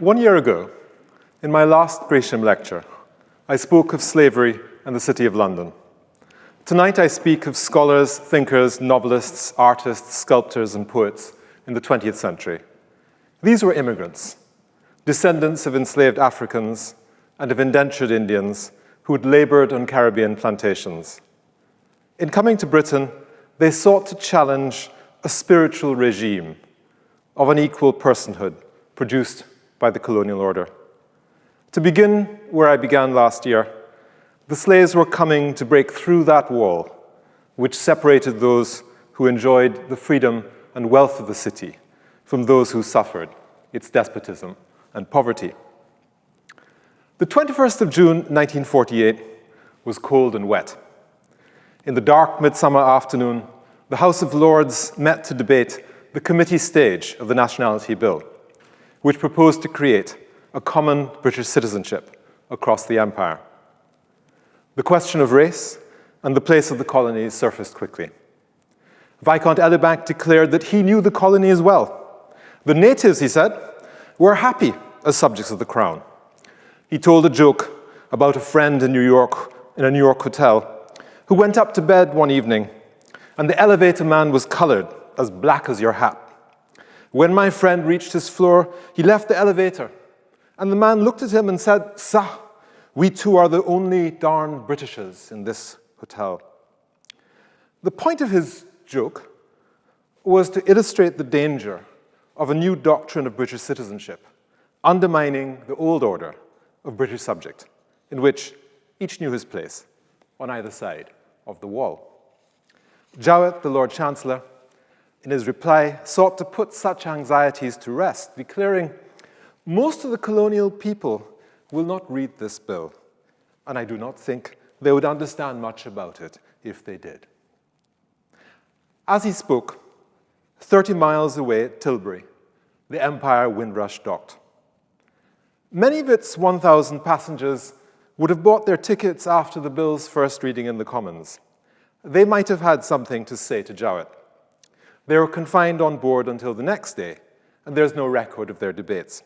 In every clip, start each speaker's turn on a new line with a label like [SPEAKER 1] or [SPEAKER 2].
[SPEAKER 1] 1 year ago, in my last Gresham lecture, I spoke of slavery and the City of London. Tonight I speak of scholars, thinkers, novelists, artists, sculptors, and poets in the 20th century. These were immigrants, descendants of enslaved Africans and of indentured Indians who had labored on Caribbean plantations. In coming to Britain, they sought to challenge a spiritual regime of unequal personhood produced by the colonial order. To begin where I began last year, the slaves were coming to break through that wall which separated those who enjoyed the freedom and wealth of the city from those who suffered its despotism and poverty. The 21st of June, 1948 was cold and wet. In the dark midsummer afternoon, the House of Lords met to debate the committee stage of the Nationality Bill, which proposed to create a common British citizenship across the empire. The question of race and the place of the colonies surfaced quickly. Viscount Elibank declared that he knew the colonies well. The natives, he said, were happy as subjects of the crown. He told a joke about a friend in New York, in a New York hotel, who went up to bed one evening, and the elevator man was colored as black as your hat. When my friend reached his floor, he left the elevator, and the man looked at him and said, "Sah, we two are the only darn Britishers in this hotel." The point of his joke was to illustrate the danger of a new doctrine of British citizenship, undermining the old order of British subject, in which each knew his place on either side of the wall. Jowett, the Lord Chancellor, in his reply, sought to put such anxieties to rest, declaring, "Most of the colonial people will not read this bill, and I do not think they would understand much about it if they did." As he spoke, 30 miles away at Tilbury, the Empire Windrush docked. Many of its 1,000 passengers would have bought their tickets after the bill's first reading in the Commons. They might have had something to say to Jowett. They were confined on board until the next day, and there's no record of their debates.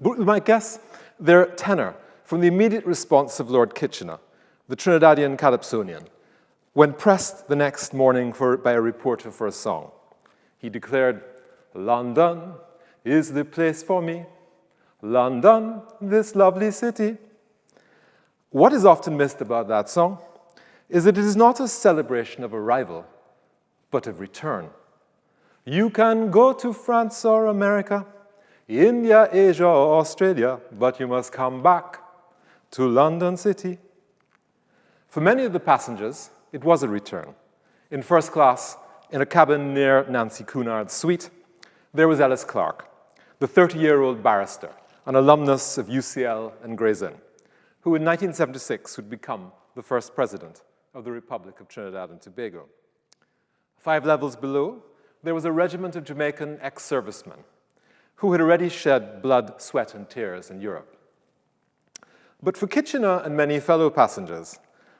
[SPEAKER 1] But we might guess their tenor from the immediate response of Lord Kitchener, the Trinidadian Calypsonian, when pressed the next morning by a reporter for a song. He declared, "London is the place for me. London, this lovely city." What is often missed about that song is that it is not a celebration of arrival, but of return. You can go to France or America, India, Asia, or Australia, but you must come back to London City. For many of the passengers, it was a return. In first class, in a cabin near Nancy Cunard's suite, there was Ellis Clark, the 30-year-old barrister, an alumnus of UCL and Gray's Inn, who in 1976 would become the first president of the Republic of Trinidad and Tobago. 5 levels below, there was a regiment of Jamaican ex-servicemen who had already shed blood, sweat, and tears in Europe. But for Kitchener and many fellow passengers,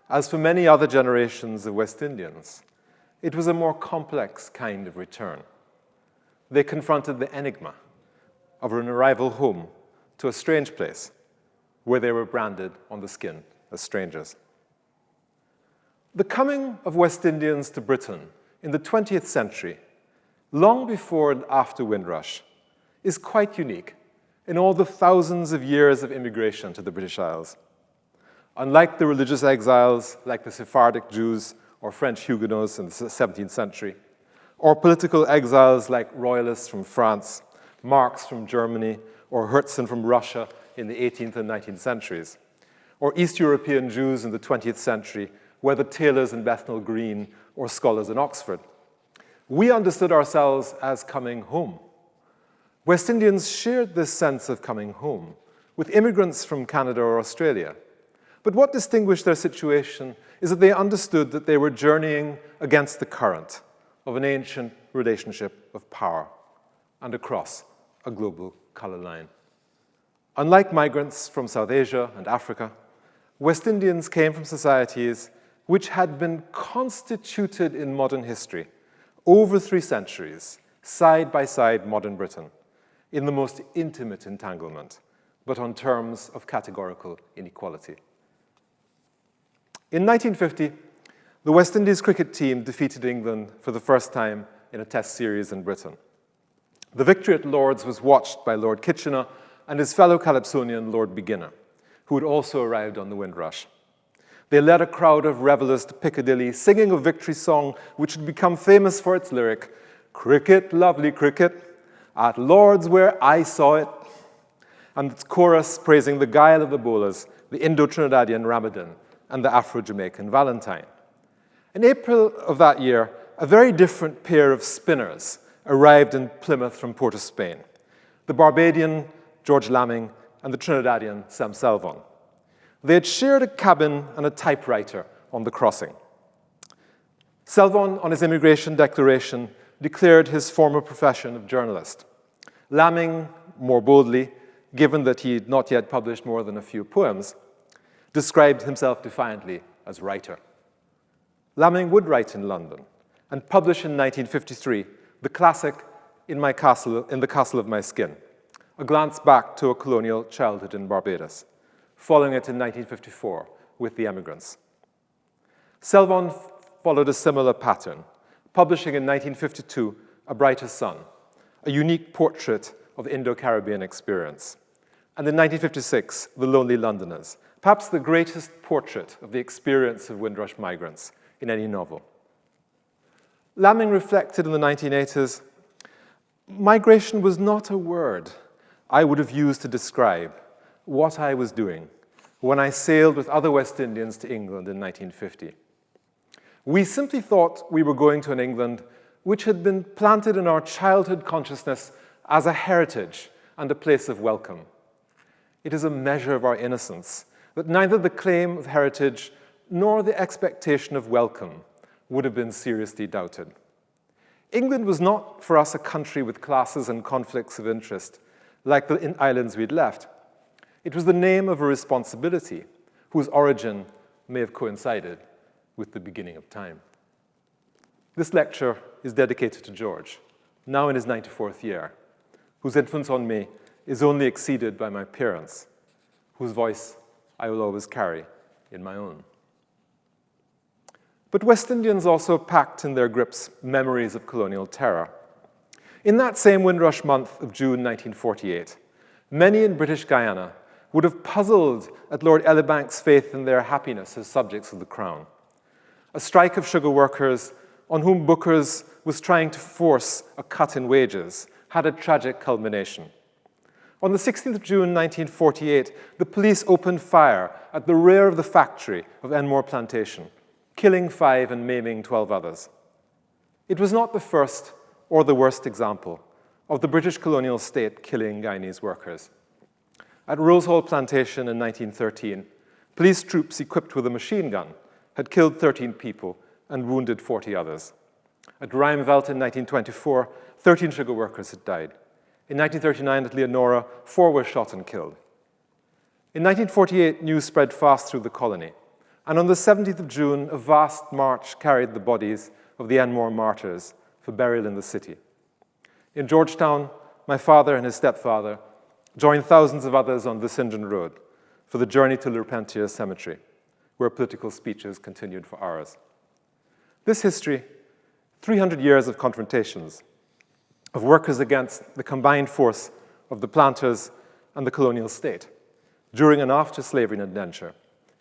[SPEAKER 1] as for many other generations of West Indians, it was a more complex kind of return. They confronted the enigma of an arrival home to a strange place where they were branded on the skin as strangers. The coming of West Indians to Britain in the 20th century, long before and after Windrush, is quite unique in all the thousands of years of immigration to the British Isles. Unlike the religious exiles like the Sephardic Jews or French Huguenots in the 17th century, or political exiles like royalists from France, Marx from Germany, or Herzen from Russia in the 18th and 19th centuries, or East European Jews in the 20th century, whether tailors in Bethnal Green or scholars in Oxford. We understood ourselves as coming home. West Indians shared this sense of coming home with immigrants from Canada or Australia. But what distinguished their situation is that they understood that they were journeying against the current of an ancient relationship of power and across a global color line. Unlike migrants from South Asia and Africa, West Indians came from societies which had been constituted in modern history over 3 centuries, side by side modern Britain, in the most intimate entanglement, but on terms of categorical inequality. In 1950, the West Indies cricket team defeated England for the first time in a test series in Britain. The victory at Lord's was watched by Lord Kitchener and his fellow Calypsonian Lord Beginner, who had also arrived on the Windrush. They led a crowd of revellers to Piccadilly, singing a victory song which had become famous for its lyric, "Cricket, lovely cricket, at Lord's where I saw it," and its chorus praising the guile of the bowlers, the Indo-Trinidadian Ramadan, and the Afro-Jamaican Valentine. In April of that year, a very different pair of spinners arrived in Plymouth from Port of Spain, the Barbadian George Lamming and the Trinidadian Sam Selvon. They had shared a cabin and a typewriter on the crossing. Selvon, on his immigration declaration, declared his former profession of journalist. Lamming, more boldly, given that he had not yet published more than a few poems, described himself defiantly as writer. Lamming would write in London and publish in 1953 the classic In the Castle of My Skin, a glance back to a colonial childhood in Barbados, following it in 1954 with The Emigrants. Selvon followed a similar pattern, publishing in 1952 A Brighter Sun, a unique portrait of the Indo-Caribbean experience, and in 1956, The Lonely Londoners, perhaps the greatest portrait of the experience of Windrush migrants in any novel. Lamming reflected in the 1980s, migration was not a word I would have used to describe what I was doing when I sailed with other West Indians to England in 1950. We simply thought we were going to an England which had been planted in our childhood consciousness as a heritage and a place of welcome. It is a measure of our innocence that neither the claim of heritage nor the expectation of welcome would have been seriously doubted. England was not for us a country with classes and conflicts of interest like the islands we'd left. It was the name of a responsibility whose origin may have coincided with the beginning of time. This lecture is dedicated to George, now in his 94th year, whose influence on me is only exceeded by my parents, whose voice I will always carry in my own. But West Indians also packed in their grips memories of colonial terror. In that same Windrush month of June 1948, many in British Guyana would have puzzled at Lord Elibank's faith in their happiness as subjects of the Crown. A strike of sugar workers on whom Booker's was trying to force a cut in wages had a tragic culmination. On the 16th of June 1948, the police opened fire at the rear of the factory of Enmore Plantation, killing 5 and maiming 12 others. It was not the first or the worst example of the British colonial state killing Guyanese workers. At Rose Hall Plantation in 1913, police troops equipped with a machine gun had killed 13 people and wounded 40 others. At Rijmveld in 1924, 13 sugar workers had died. In 1939 at Leonora, 4 were shot and killed. In 1948, news spread fast through the colony, and on the 17th of June, a vast march carried the bodies of the Enmore martyrs for burial in the city. In Georgetown, my father and his stepfather joined thousands of others on the St. John Road for the journey to Lerpentier Cemetery, where political speeches continued for hours. This history, 300 years of confrontations, of workers against the combined force of the planters and the colonial state, during and after slavery and indenture,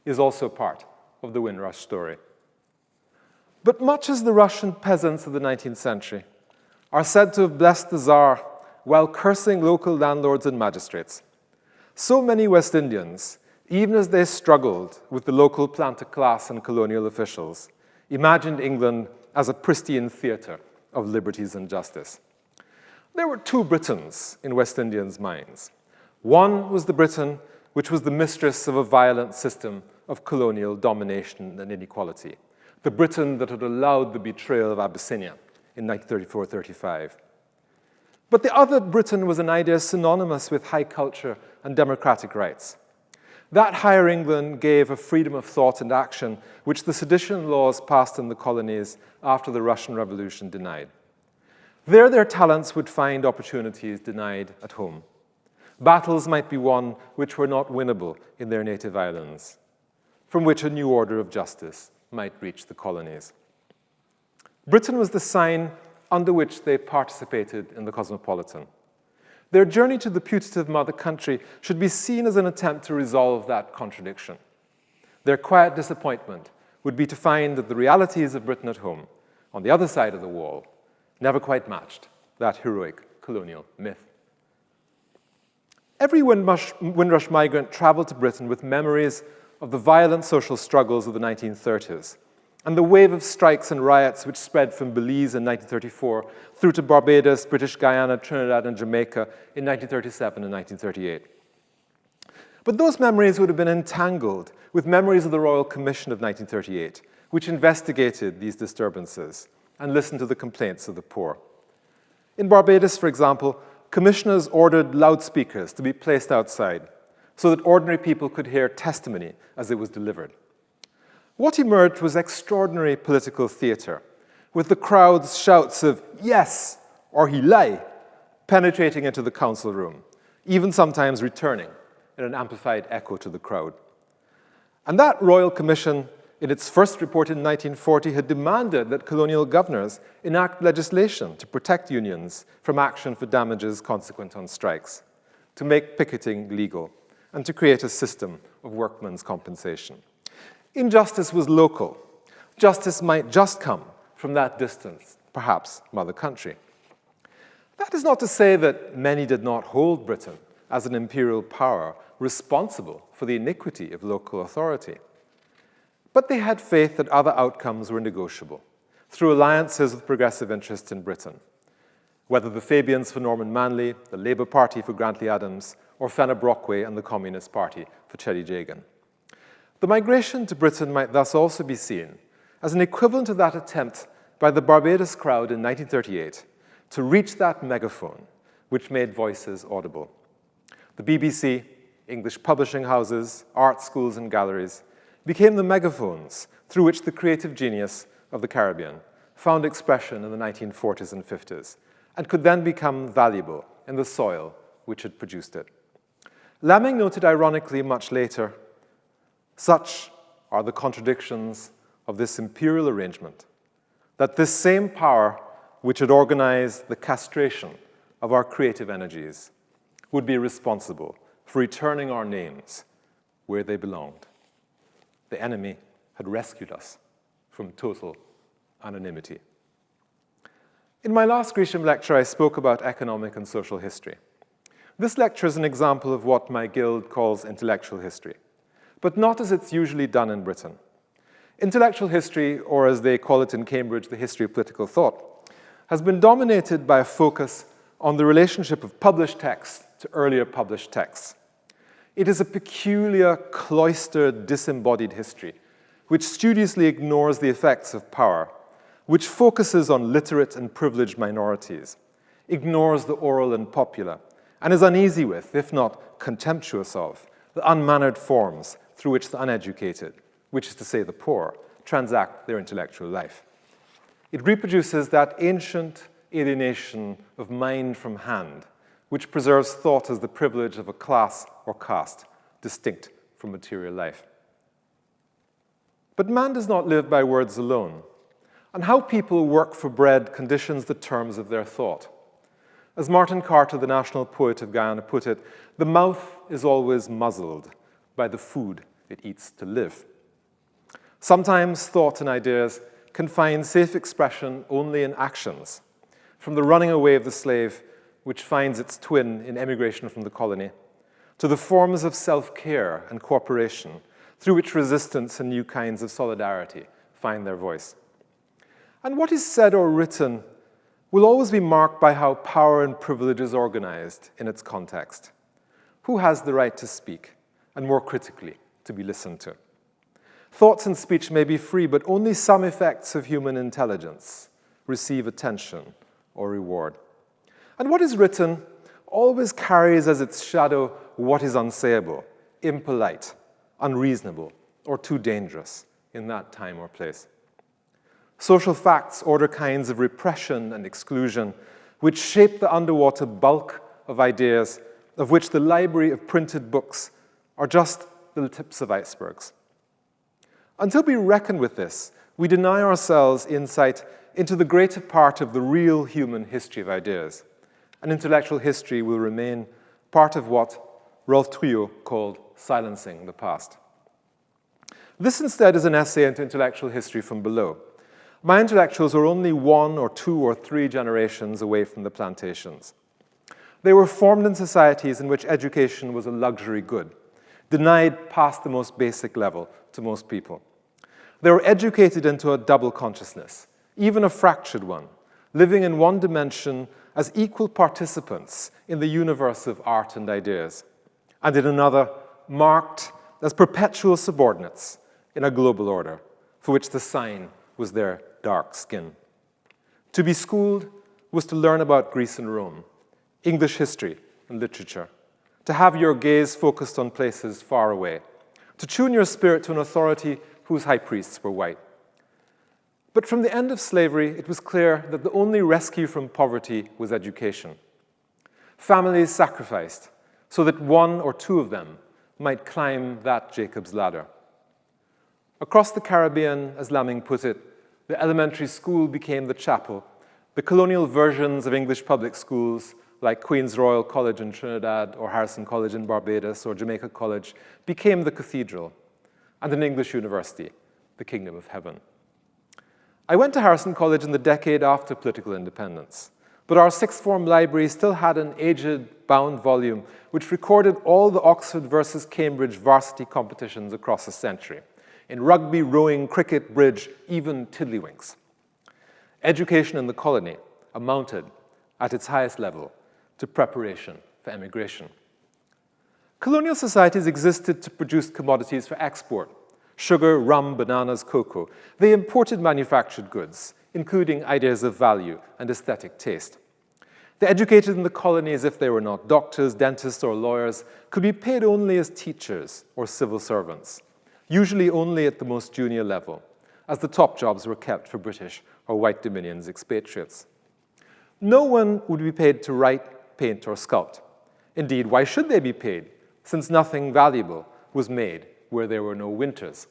[SPEAKER 1] is also part of the Windrush story. But much as the Russian peasants of the 19th century are said to have blessed the Tsar while cursing local landlords and magistrates, so many West Indians, even as they struggled with the local planter class and colonial officials, imagined England as a pristine theatre of liberties and justice. There were 2 Britons in West Indians' minds. One was the Britain which was the mistress of a violent system of colonial domination and inequality, the Britain that had allowed the betrayal of Abyssinia in 1934-35. But the other Britain was an idea synonymous with high culture and democratic rights. That higher England gave a freedom of thought and action which the sedition laws passed in the colonies after the Russian Revolution denied. There, their talents would find opportunities denied at home. Battles might be won which were not winnable in their native islands, from which a new order of justice might reach the colonies. Britain was the sign under which they participated in the cosmopolitan. Their journey to the putative mother country should be seen as an attempt to resolve that contradiction. Their quiet disappointment would be to find that the realities of Britain at home, on the other side of the wall, never quite matched that heroic colonial myth. Every Windrush migrant traveled to Britain with memories of the violent social struggles of the 1930s and the wave of strikes and riots which spread from Belize in 1934 through to Barbados, British Guiana, Trinidad, and Jamaica in 1937 and 1938. But those memories would have been entangled with memories of the Royal Commission of 1938, which investigated these disturbances and listened to the complaints of the poor. In Barbados, for example, commissioners ordered loudspeakers to be placed outside so that ordinary people could hear testimony as it was delivered. What emerged was extraordinary political theater, with the crowd's shouts of "yes" or "he lie" penetrating into the council room, even sometimes returning in an amplified echo to the crowd. And that Royal Commission, in its first report in 1940, had demanded that colonial governors enact legislation to protect unions from action for damages consequent on strikes, to make picketing legal, and to create a system of workmen's compensation. Injustice was local. Justice might just come from that distant, perhaps, mother country. That is not to say that many did not hold Britain as an imperial power responsible for the iniquity of local authority. But they had faith that other outcomes were negotiable through alliances with progressive interests in Britain, whether the Fabians for Norman Manley, the Labour Party for Grantley Adams, or Fenner Brockway and the Communist Party for Chelly Jagan. The migration to Britain might thus also be seen as an equivalent of that attempt by the Barbados crowd in 1938 to reach that megaphone which made voices audible. The BBC, English publishing houses, art schools and galleries became the megaphones through which the creative genius of the Caribbean found expression in the 1940s and 50s and could then become valuable in the soil which had produced it. Lamming noted ironically much later, "Such are the contradictions of this imperial arrangement, that this same power which had organized the castration of our creative energies would be responsible for returning our names where they belonged. The enemy had rescued us from total anonymity." In my last Gresham lecture, I spoke about economic and social history. This lecture is an example of what my guild calls intellectual history, but not as it's usually done in Britain. Intellectual history, or as they call it in Cambridge, the history of political thought, has been dominated by a focus on the relationship of published texts to earlier published texts. It is a peculiar, cloistered, disembodied history, which studiously ignores the effects of power, which focuses on literate and privileged minorities, ignores the oral and popular, and is uneasy with, if not contemptuous of, the unmannered forms through which the uneducated, which is to say the poor, transact their intellectual life. It reproduces that ancient alienation of mind from hand, which preserves thought as the privilege of a class or caste distinct from material life. But man does not live by words alone, and how people work for bread conditions the terms of their thought. As Martin Carter, the national poet of Guyana, put it, the mouth is always muzzled by the food it eats to live. Sometimes thought and ideas can find safe expression only in actions, from the running away of the slave, which finds its twin in emigration from the colony, to the forms of self-care and cooperation through which resistance and new kinds of solidarity find their voice. And what is said or written will always be marked by how power and privilege is organized in its context. Who has the right to speak, and more critically, to be listened to? Thoughts and speech may be free, but only some effects of human intelligence receive attention or reward. And what is written always carries as its shadow what is unsayable, impolite, unreasonable, or too dangerous in that time or place. Social facts order kinds of repression and exclusion which shape the underwater bulk of ideas, of which the library of printed books are just the tips of icebergs. Until we reckon with this, we deny ourselves insight into the greater part of the real human history of ideas, and intellectual history will remain part of what Rolf Trouillot called silencing the past. This instead is an essay into intellectual history from below. My intellectuals were only 1 or 2 or 3 generations away from the plantations. They were formed in societies in which education was a luxury good, denied past the most basic level to most people. They were educated into a double consciousness, even a fractured one, living in one dimension as equal participants in the universe of art and ideas, and in another, marked as perpetual subordinates in a global order, for which the sign was their dark skin. To be schooled was to learn about Greece and Rome, English history and literature, to have your gaze focused on places far away, to tune your spirit to an authority whose high priests were white. But from the end of slavery, it was clear that the only rescue from poverty was education. Families sacrificed so that 1 or 2 of them might climb that Jacob's ladder. Across the Caribbean, as Lamming put it, the elementary school became the chapel. The colonial versions of English public schools, like Queen's Royal College in Trinidad, or Harrison College in Barbados, or Jamaica College, became the cathedral, and an English university, the kingdom of heaven. I went to Harrison College in the decade after political independence, but our sixth form library still had an aged, bound volume which recorded all the Oxford versus Cambridge varsity competitions across a century, in rugby, rowing, cricket, bridge, even tiddlywinks. Education in the colony amounted, at its highest level, to preparation for emigration. Colonial societies existed to produce commodities for export: sugar, rum, bananas, cocoa. They imported manufactured goods, including ideas of value and aesthetic taste. The educated in the colonies, if they were not doctors, dentists, or lawyers, could be paid only as teachers or civil servants, usually only at the most junior level, as the top jobs were kept for British or white dominions expatriates. No one would be paid to write, paint, or sculpt. Indeed, why should they be paid, since nothing valuable was made where there were no winters?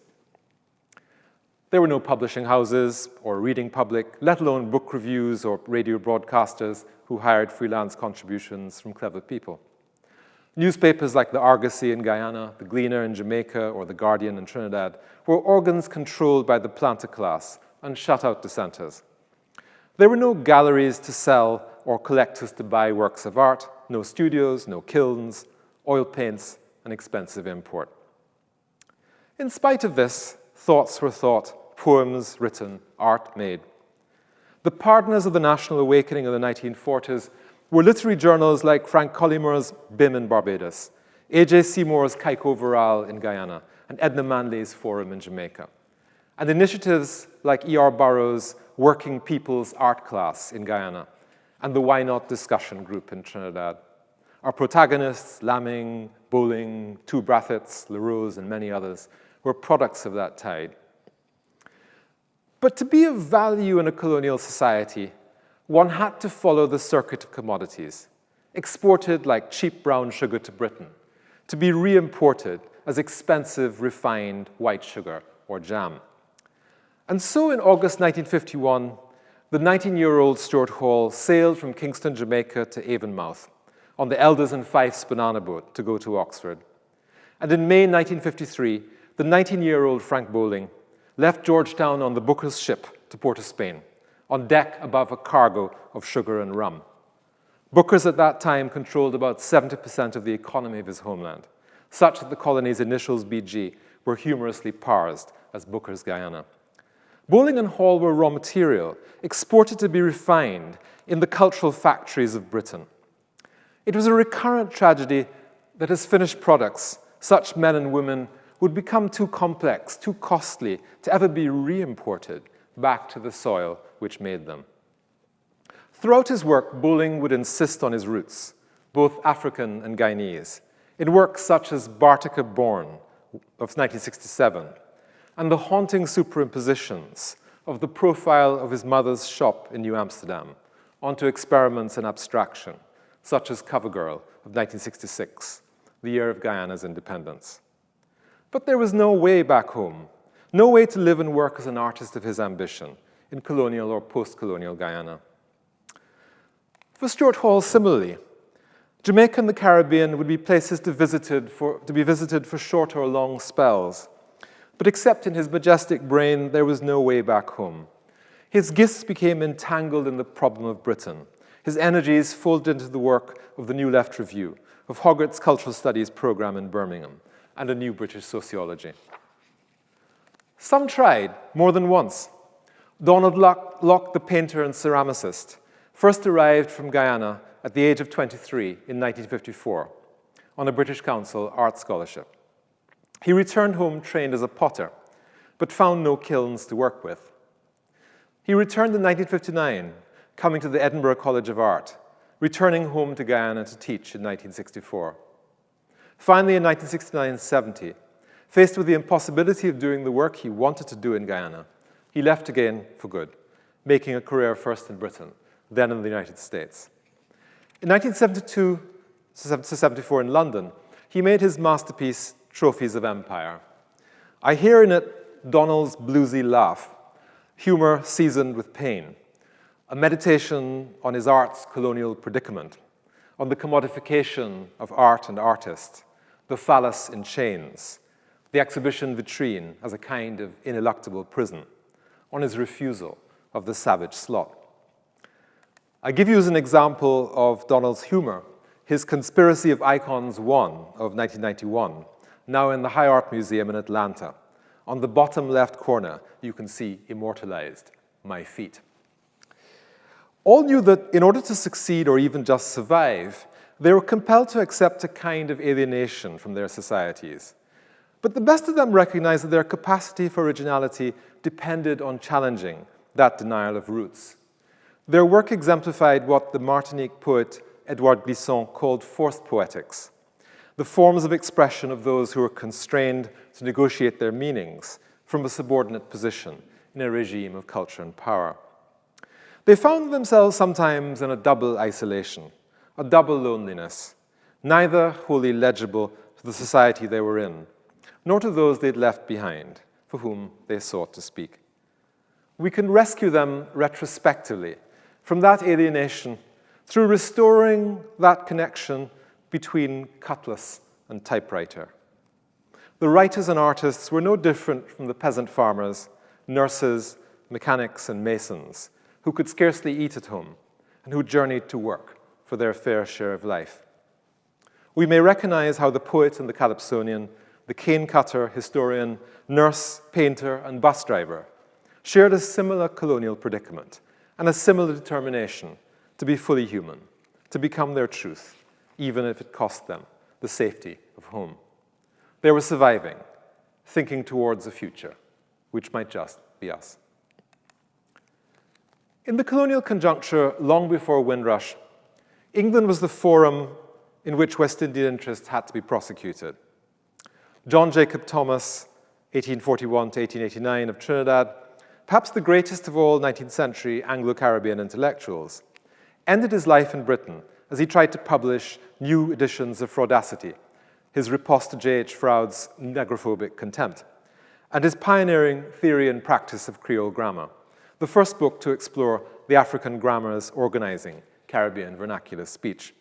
[SPEAKER 1] There were no publishing houses or reading public, let alone book reviews or radio broadcasters who hired freelance contributions from clever people. Newspapers like the Argosy in Guyana, the Gleaner in Jamaica, or the Guardian in Trinidad were organs controlled by the planter class and shut out dissenters. There were no galleries to sell or collectors to buy works of art, no studios, no kilns, oil paints, and expensive import. In spite of this, thoughts were thought, poems written, art made. The partners of the national awakening of the 1940s were literary journals like Frank Collymre's BIM in Barbados, A.J. Seymour's Kaiko Overall in Guyana, and Edna Manley's Forum in Jamaica, and initiatives like E.R. Burroughs' Working People's Art Class in Guyana, and the Why Not discussion group in Trinidad. Our protagonists, Lamming, Bowling, Two Brathets, LaRose, and many others, were products of that tide. But to be of value in a colonial society, one had to follow the circuit of commodities, exported like cheap brown sugar to Britain, to be re-imported as expensive, refined white sugar or jam. And so in August 1951, the 19-year-old Stuart Hall sailed from Kingston, Jamaica to Avonmouth on the Elders and Fifes banana boat to go to Oxford. And in May 1953, the 19-year-old Frank Bowling left Georgetown on the Booker's ship to Port of Spain, on deck above a cargo of sugar and rum. Booker's at that time controlled about 70% of the economy of his homeland, such that the colony's initials BG were humorously parsed as Booker's Guyana. Bowling and Hall were raw material, exported to be refined in the cultural factories of Britain. It was a recurrent tragedy that as finished products, such men and women would become too complex, too costly to ever be re-imported back to the soil which made them. Throughout his work, Bowling would insist on his roots, both African and Guyanese, in works such as Bartica Born of 1967, and the haunting superimpositions of the profile of his mother's shop in New Amsterdam, onto experiments in abstraction, such as Covergirl of 1966, the year of Guyana's independence. But there was no way back home, no way to live and work as an artist of his ambition in colonial or post-colonial Guyana. For Stuart Hall, similarly, Jamaica and the Caribbean would be places to be visited for short or long spells. But except in his majestic brain, there was no way back home. His gifts became entangled in the problem of Britain. His energies folded into the work of the New Left Review, of Hoggart's Cultural Studies program in Birmingham, and a new British sociology. Some tried, more than once. Donald Locke, the painter and ceramicist, first arrived from Guyana at the age of 23 in 1954 on a British Council art scholarship. He returned home trained as a potter, but found no kilns to work with. He returned in 1959, coming to the Edinburgh College of Art, returning home to Guyana to teach in 1964. Finally, in 1969-70, faced with the impossibility of doing the work he wanted to do in Guyana, he left again for good, making a career first in Britain, then in the United States. In 1972-74 in London, he made his masterpiece, Trophies of Empire. I hear in it Donald's bluesy laugh, humor seasoned with pain, a meditation on his art's colonial predicament, on the commodification of art and artist, the phallus in chains, the exhibition vitrine as a kind of ineluctable prison, on his refusal of the savage slot. I give you as an example of Donald's humor, his Conspiracy of Icons 1 of 1991, now in the High Art Museum in Atlanta. On the bottom left corner, you can see immortalized, "My feet." All knew that in order to succeed or even just survive, they were compelled to accept a kind of alienation from their societies. But the best of them recognized that their capacity for originality depended on challenging that denial of roots. Their work exemplified what the Martinique poet Edouard Glissant called forced poetics, the forms of expression of those who were constrained to negotiate their meanings from a subordinate position in a regime of culture and power. They found themselves sometimes in a double isolation, a double loneliness, neither wholly legible to the society they were in, nor to those they'd left behind, for whom they sought to speak. We can rescue them retrospectively from that alienation through restoring that connection between cutlass and typewriter. The writers and artists were no different from the peasant farmers, nurses, mechanics, and masons who could scarcely eat at home and who journeyed to work for their fair share of life. We may recognize how the poet and the calypsonian, the cane cutter, historian, nurse, painter, and bus driver shared a similar colonial predicament and a similar determination to be fully human, to become their truth, even if it cost them the safety of home. They were surviving, thinking towards a future, which might just be us. In the colonial conjuncture, long before Windrush, England was the forum in which West Indian interests had to be prosecuted. John Jacob Thomas, 1841 to 1889 of Trinidad, perhaps the greatest of all 19th century Anglo-Caribbean intellectuals, ended his life in Britain as he tried to publish new editions of Fraudacity, his riposte to J.H. Froude's negrophobic contempt, and his pioneering theory and practice of Creole grammar, the first book to explore the African grammars organizing Caribbean vernacular speech.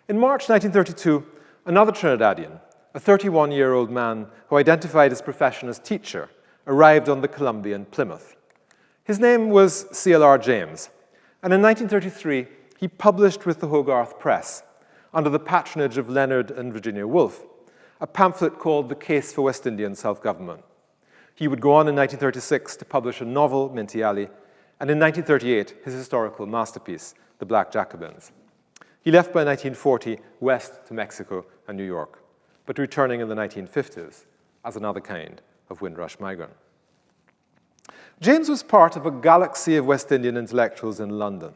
[SPEAKER 1] In March 1932, another Trinidadian, a 31-year-old man who identified his profession as teacher, arrived on the Columbian Plymouth. His name was C.L.R. James, and in 1933, he published with the Hogarth Press, under the patronage of Leonard and Virginia Woolf, a pamphlet called The Case for West Indian Self-Government. He would go on in 1936 to publish a novel, Minty Alley, and in 1938, his historical masterpiece, The Black Jacobins. He left by 1940 west to Mexico and New York, but returning in the 1950s as another kind of Windrush migrant. James was part of a galaxy of West Indian intellectuals in London,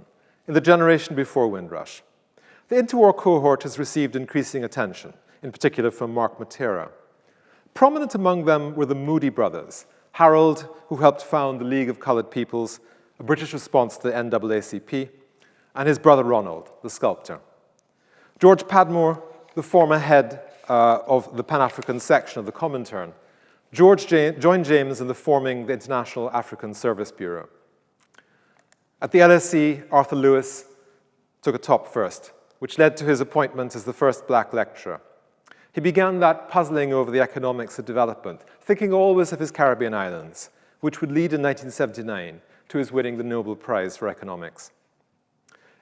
[SPEAKER 1] in the generation before Windrush. The interwar cohort has received increasing attention, in particular from Mark Matera. Prominent among them were the Moody brothers, Harold, who helped found the League of Coloured Peoples, a British response to the NAACP, and his brother Ronald, the sculptor. George Padmore, the former head of the Pan-African section of the Comintern, joined James in forming the International African Service Bureau. At the LSE, Arthur Lewis took a top first, which led to his appointment as the first black lecturer. He began that puzzling over the economics of development, thinking always of his Caribbean islands, which would lead in 1979 to his winning the Nobel Prize for Economics.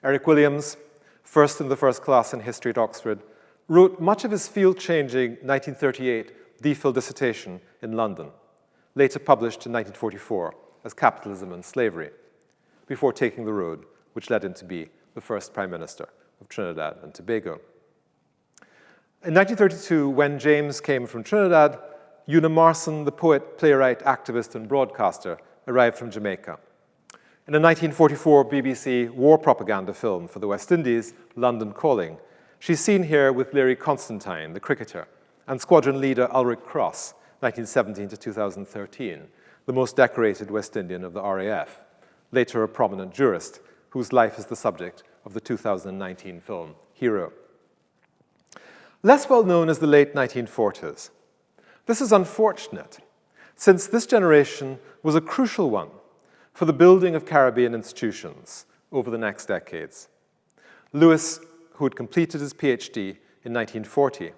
[SPEAKER 1] Eric Williams, first in the first class in history at Oxford, wrote much of his field-changing 1938 DPhil dissertation in London, later published in 1944 as Capitalism and Slavery, before taking the road which led him to be the first Prime Minister of Trinidad and Tobago. In 1932, when James came from Trinidad, Una Marson, the poet, playwright, activist, and broadcaster, arrived from Jamaica. In a 1944 BBC war propaganda film for the West Indies, London Calling, she's seen here with Leary Constantine, the cricketer, and squadron leader Ulrich Cross, 1917 to 2013, the most decorated West Indian of the RAF, later a prominent jurist, whose life is the subject of the 2019 film Hero. Less well known is the late 1940s. This is unfortunate, since this generation was a crucial one for the building of Caribbean institutions over the next decades. Lewis, who had completed his PhD in 1940,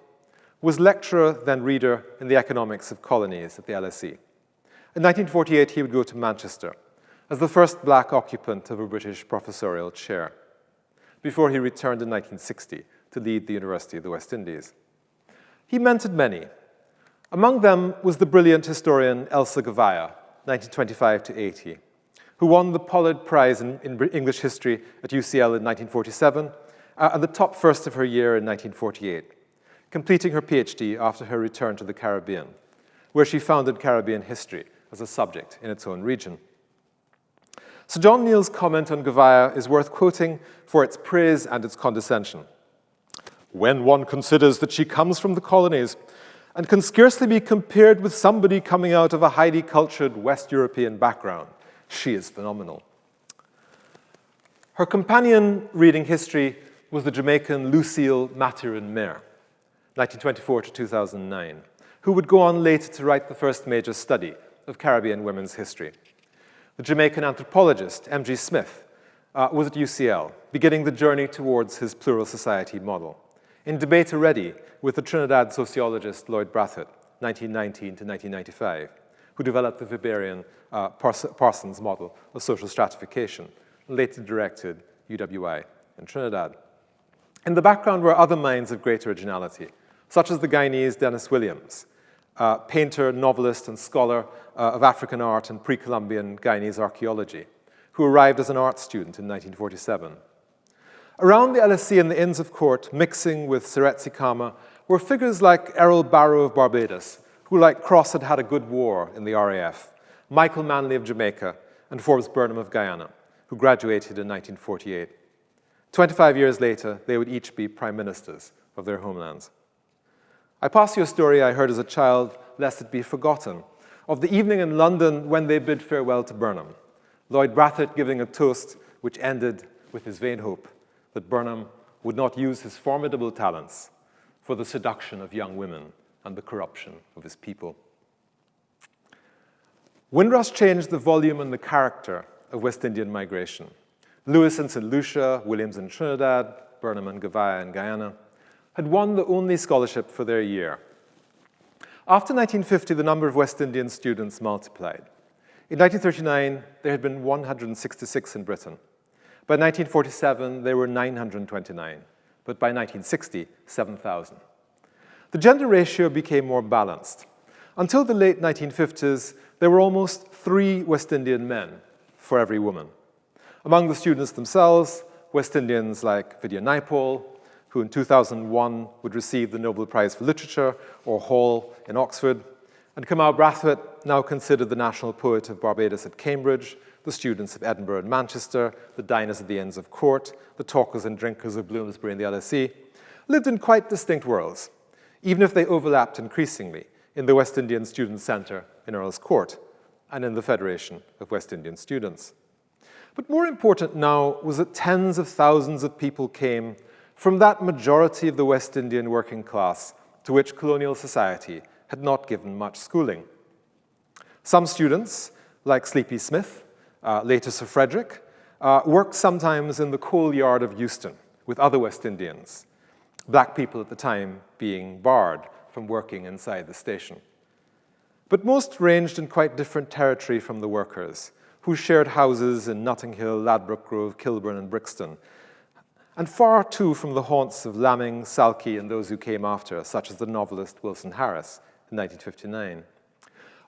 [SPEAKER 1] was lecturer, then reader, in the economics of colonies at the LSE. In 1948, he would go to Manchester as the first black occupant of a British professorial chair, before he returned in 1960 to lead the University of the West Indies. He mentored many. Among them was the brilliant historian Elsa Gavaya, 1925 to 80, who won the Pollard Prize in English History at UCL in 1947 and the top first of her year in 1948, completing her PhD after her return to the Caribbean, where she founded Caribbean history as a subject in its own region. Sir John Neill's comment on Gavaya is worth quoting for its praise and its condescension. When one considers that she comes from the colonies and can scarcely be compared with somebody coming out of a highly cultured West European background, she is phenomenal. Her companion reading history was the Jamaican Lucille Maturin-Mer, 1924 to 2009, who would go on later to write the first major study of Caribbean women's history. The Jamaican anthropologist, M.G. Smith, was at UCL, beginning the journey towards his plural society model, in debate already with the Trinidad sociologist Lloyd Brathwaite, 1919 to 1995, who developed the Weberian Parsons model of social stratification, and later directed UWI in Trinidad. In the background were other minds of great originality, such as the Guyanese Dennis Williams, painter, novelist, and scholar of African art and pre-Columbian Guyanese archaeology, who arrived as an art student in 1947. Around the LSE and the Inns of Court, mixing with Seretse Khama, were figures like Errol Barrow of Barbados, who, like Cross, had had a good war in the RAF, Michael Manley of Jamaica, and Forbes Burnham of Guyana, who graduated in 1948. 25 years later, they would each be prime ministers of their homelands. I pass you a story I heard as a child, lest it be forgotten, of the evening in London when they bid farewell to Burnham, Lloyd Brathwaite giving a toast which ended with his vain hope that Burnham would not use his formidable talents for the seduction of young women and the corruption of his people. Windrush changed the volume and the character of West Indian migration. Lewis in St. Lucia, Williams in Trinidad, Burnham and Gavaya in Guyana had won the only scholarship for their year. After 1950, the number of West Indian students multiplied. In 1939, there had been 166 in Britain. By 1947, there were 929, but by 1960, 7,000. The gender ratio became more balanced. Until the late 1950s, there were almost 3 West Indian men for every woman. Among the students themselves, West Indians like Vidya Naipaul, who in 2001 would receive the Nobel Prize for Literature, or Hall in Oxford, and Kamau Brathwaite, now considered the national poet of Barbados at Cambridge, the students of Edinburgh and Manchester, the diners at the Inns of Court, the talkers and drinkers of Bloomsbury and the LSE, lived in quite distinct worlds, even if they overlapped increasingly in the West Indian Student Centre in Earl's Court and in the Federation of West Indian Students. But more important now was that tens of thousands of people came from that majority of the West Indian working class to which colonial society had not given much schooling. Some students, like Sleepy Smith, later Sir Frederick, worked sometimes in the coal yard of Euston with other West Indians, black people at the time being barred from working inside the station. But most ranged in quite different territory from the workers, who shared houses in Notting Hill, Ladbroke Grove, Kilburn, and Brixton, and far too from the haunts of Lamming, Salkey, and those who came after, such as the novelist Wilson Harris in 1959.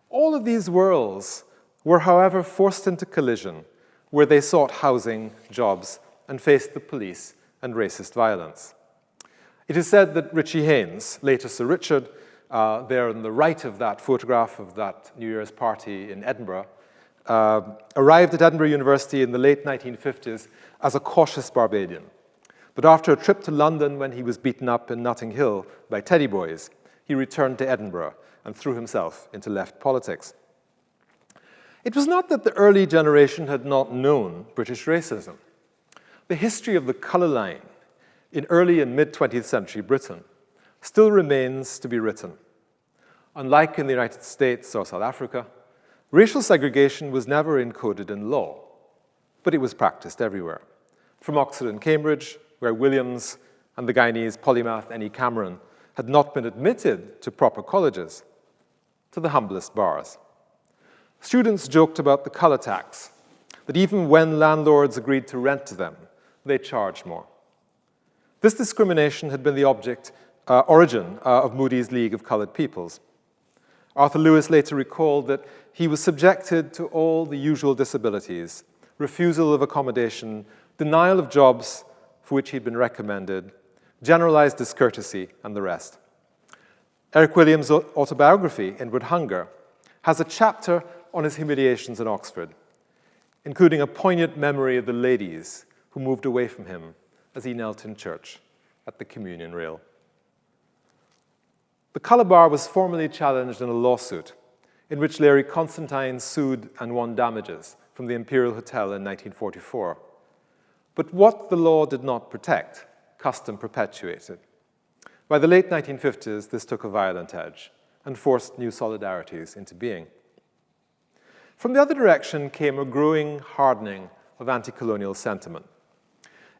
[SPEAKER 1] All of these worlds were, however, forced into collision, where they sought housing, jobs, and faced the police and racist violence. It is said that Richie Haynes, later Sir Richard, there on the right of that photograph of that New Year's party in Edinburgh, arrived at Edinburgh University in the late 1950s as a cautious Barbadian. But after a trip to London when he was beaten up in Notting Hill by Teddy Boys, he returned to Edinburgh and threw himself into left politics. It was not that the early generation had not known British racism. The history of the colour line in early and mid-20th century Britain still remains to be written. Unlike in the United States or South Africa, racial segregation was never encoded in law, but it was practiced everywhere. From Oxford and Cambridge, where Williams and the Guyanese polymath N.E. Cameron had not been admitted to proper colleges, to the humblest bars. Students joked about the colour tax, that even when landlords agreed to rent to them, they charged more. This discrimination had been the origin of Moody's League of Coloured Peoples. Arthur Lewis later recalled that he was subjected to all the usual disabilities: refusal of accommodation, denial of jobs for which he'd been recommended, generalized discourtesy, and the rest. Eric Williams' autobiography, Inward Hunger, has a chapter on his humiliations in Oxford, including a poignant memory of the ladies who moved away from him as he knelt in church at the communion rail. The colour bar was formally challenged in a lawsuit in which Larry Constantine sued and won damages from the Imperial Hotel in 1944. But what the law did not protect, custom perpetuated. By the late 1950s, this took a violent edge and forced new solidarities into being. From the other direction came a growing hardening of anti-colonial sentiment.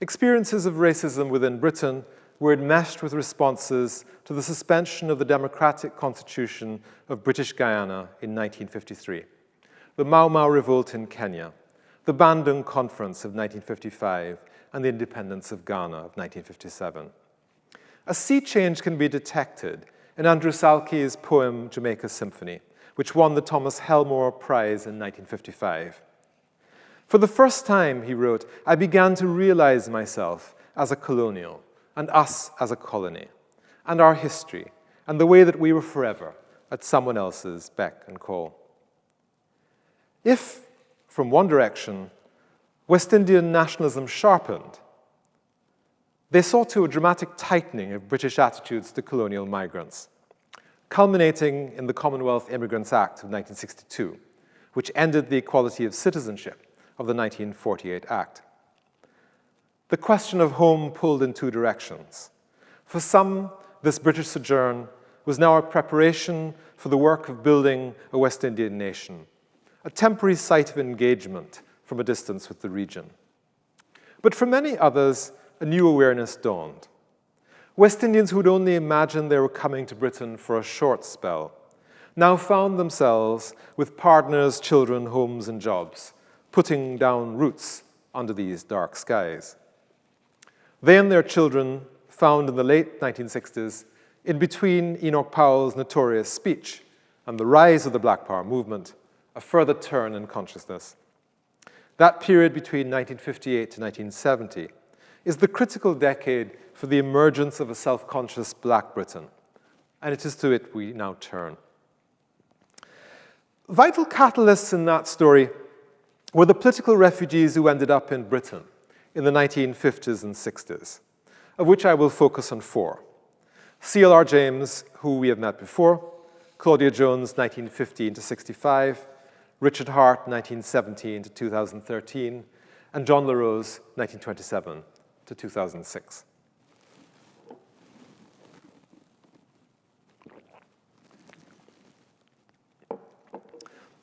[SPEAKER 1] Experiences of racism within Britain were enmeshed with responses to the suspension of the democratic constitution of British Guyana in 1953, the Mau Mau revolt in Kenya, the Bandung Conference of 1955, and the independence of Ghana of 1957. A sea change can be detected in Andrew Salkey's poem Jamaica Symphony, which won the Thomas Helmore Prize in 1955. For the first time, he wrote, I began to realize myself as a colonial, and us as a colony, and our history, and the way that we were forever at someone else's beck and call. If, from one direction, West Indian nationalism sharpened, they saw to a dramatic tightening of British attitudes to colonial migrants, culminating in the Commonwealth Immigrants Act of 1962, which ended the equality of citizenship of the 1948 Act. The question of home pulled in two directions. For some, this British sojourn was now a preparation for the work of building a West Indian nation, a temporary site of engagement from a distance with the region. But for many others, a new awareness dawned. West Indians who'd only imagined they were coming to Britain for a short spell now found themselves with partners, children, homes, and jobs, putting down roots under these dark skies. They and their children found in the late 1960s, in between Enoch Powell's notorious speech and the rise of the Black Power movement, a further turn in consciousness. That period between 1958 to 1970 is the critical decade for the emergence of a self-conscious Black Britain, and it is to it we now turn. Vital catalysts in that story were the political refugees who ended up in Britain in the 1950s and 60s, of which I will focus on four. C.L.R. James, who we have met before, Claudia Jones, 1915 to 65, Richard Hart, 1917 to 2013, and John LaRose, 1927 to 2006.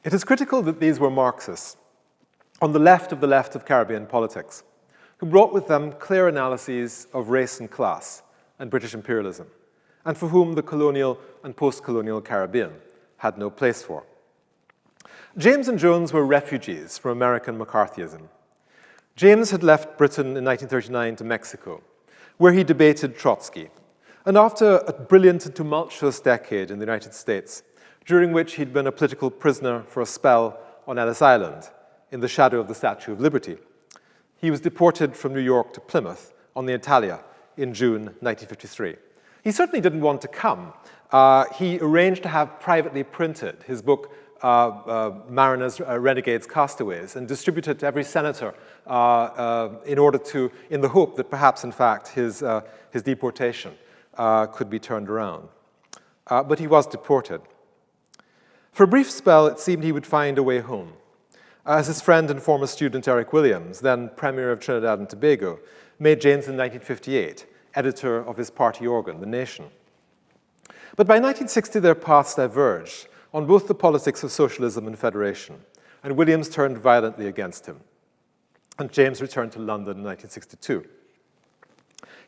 [SPEAKER 1] It is critical that these were Marxists, on the left of Caribbean politics, who brought with them clear analyses of race and class and British imperialism, and for whom the colonial and post-colonial Caribbean had no place for. James and Jones were refugees from American McCarthyism. James had left Britain in 1939 to Mexico, where he debated Trotsky, and after a brilliant and tumultuous decade in the United States, during which he'd been a political prisoner for a spell on Ellis Island, in the shadow of the Statue of Liberty, he was deported from New York to Plymouth on the Italia in June 1953. He certainly didn't want to come. He arranged to have privately printed his book, Mariners, Renegades, Castaways, and distributed to every senator in the hope that perhaps, in fact, his deportation could be turned around. But he was deported. For a brief spell, it seemed he would find a way home. As his friend and former student Eric Williams, then Premier of Trinidad and Tobago, made James in 1958 editor of his party organ, The Nation. But by 1960, their paths diverged on both the politics of socialism and federation, and Williams turned violently against him. And James returned to London in 1962.